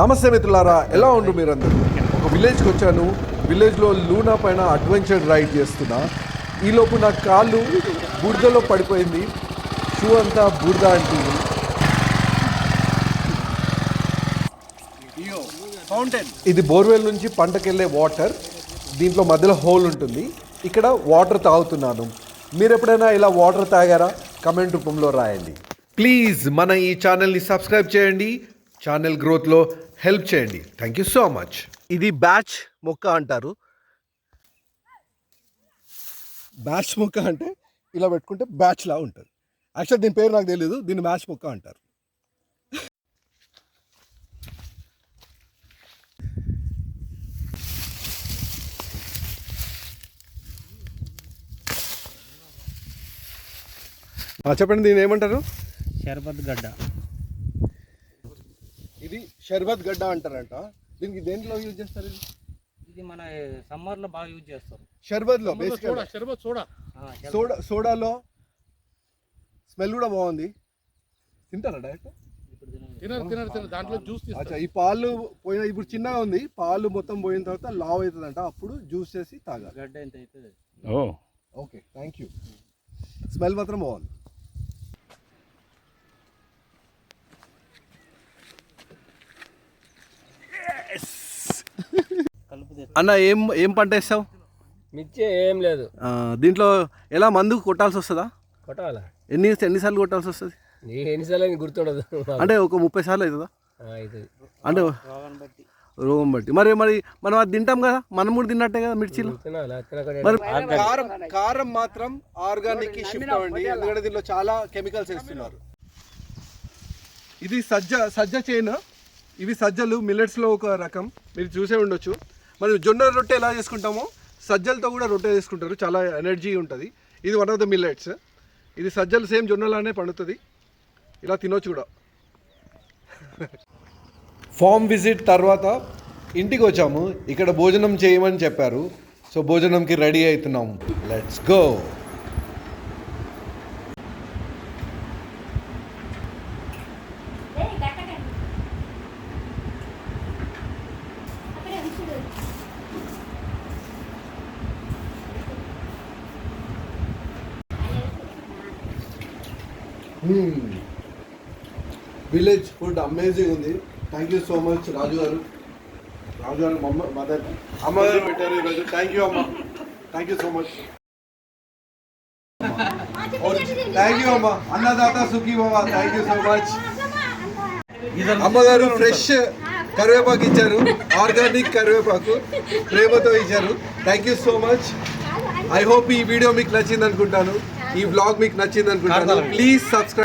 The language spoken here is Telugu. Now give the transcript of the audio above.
నమస్తే మిత్రులారా, ఎలా ఉండు మీరందరూ? ఒక విలేజ్కి వచ్చాను. విలేజ్లో లూనా పైన అడ్వెంచర్ రైడ్ చేస్తున్నా. ఈలోపు నా కాళ్ళు బురదలో పడిపోయింది. షూ అంతా బురద అంటుంది. ఇది బోర్వెల్ నుంచి పంటకెళ్ళే వాటర్. దీంట్లో మధ్యలో హోల్ ఉంటుంది. ఇక్కడ వాటర్ తాగుతున్నాను. మీరు ఎప్పుడైనా ఇలా వాటర్ తాగారా? కమెంట్ రూపంలో రాయండి. ప్లీజ్ మన ఈ ఛానల్ని సబ్స్క్రైబ్ చేయండి. ఛానల్ గ్రోత్లో హెల్ప్ చేయండి. Thank you so much. ఇది బ్యాచ్ మొక్క అంటారు. బ్యాచ్ మొక్క అంటే ఇలా పెట్టుకుంటే బ్యాచ్ లా ఉంటుంది. యాక్చువల్ దీని పేరు నాకు తెలియదు. దీన్ని బ్యాచ్ మొక్క అంటారు. చెప్పండి, దీన్ని ఏమంటారు? షర్బత్ గడ్డ. ఇది షర్బత్ గడ్డ అంటారంట. దీనికి దేంట్లో యూజ్ చేస్తారు? ఇది మన సమ్మర్ లో బాగా యూజ్ చేస్తారు. షర్బత్ లో సోడాలో స్మెల్ కూడా బాగుంది. తింటారా డైరెక్ట్? దాంట్లో జ్యూస్. ఈ పాలు పోయిన ఇప్పుడు చిన్నగా ఉంది. పాలు మొత్తం పోయిన తర్వాత లావ్ అవుతుందంట. అప్పుడు జ్యూస్ చేసి తాగాలి. గడ్డ ఎంత అవుతుంది? Okay, thank you. స్మెల్ మాత్రం బాగుంది. అన్న, ఏం పంట వేస్తావు? మిర్చి ఏం లేదు. దీంట్లో ఎలా మందు కొట్టాల్సి వస్తుందా? కొట్టాలా? ఎన్నిసార్లు కొట్టాల్సి వస్తుంది? ఎన్నిసార్లు గుర్తుండదు. అంటే ఒక 30 సార్లు అవుతుందా? అంటే రోగం బట్టి. మరి మనం అది తింటాం కదా, మనం కూడా తిన్నట్టే కదా మిర్చిలో. మరి కారం మాత్రం ఆర్గానిక్ కి షిఫ్ట్ అవ్వండి, ఎందుకంటే దీనిలో చాలా కెమికల్స్ వేస్తున్నారు. ఇది సజ్జ చైన్. ఇవి సజ్జలు మిల్లెట్స్లో ఒక రకం. మీరు చూసే ఉండొచ్చు. మరి జొన్న రొట్టె ఎలా చేసుకుంటామో సజ్జలతో కూడా రొట్టె చేసుకుంటారు. చాలా ఎనర్జీ ఉంటుంది. ఇది వన్ ఆఫ్ ద మిల్లెట్స్. ఇది సజ్జలు సేమ్ జొన్నలానే పండుతుంది. ఇలా తినొచ్చు కూడా. ఫామ్ విజిట్ తర్వాత ఇంటికి వచ్చాము. ఇక్కడ భోజనం చేయమని చెప్పారు. సో భోజనంకి రెడీ అవుతున్నాము. Let's go. Village food amazing ఉంది. Thank you so much Raju గారు. అమ్మగారు పెట్టారు ఈరోజు. థ్యాంక్ యూ అమ్మ. Thank you so much. Thank you అమ్మ. అన్నదాత సుఖీ బాబా. Thank you so much. అమ్మగారు ఫ్రెష్ కరివేపాకు ఇచ్చారు. ఆర్గానిక్ కరివేపాకు ప్రేమతో ఇచ్చారు. Thank you so much. I hope ఈ వీడియో మీకు నచ్చింది అనుకుంటాను. ఈ వ్లాగ్ మీకు నచ్చింది అనుకుంటాను. Please subscribe.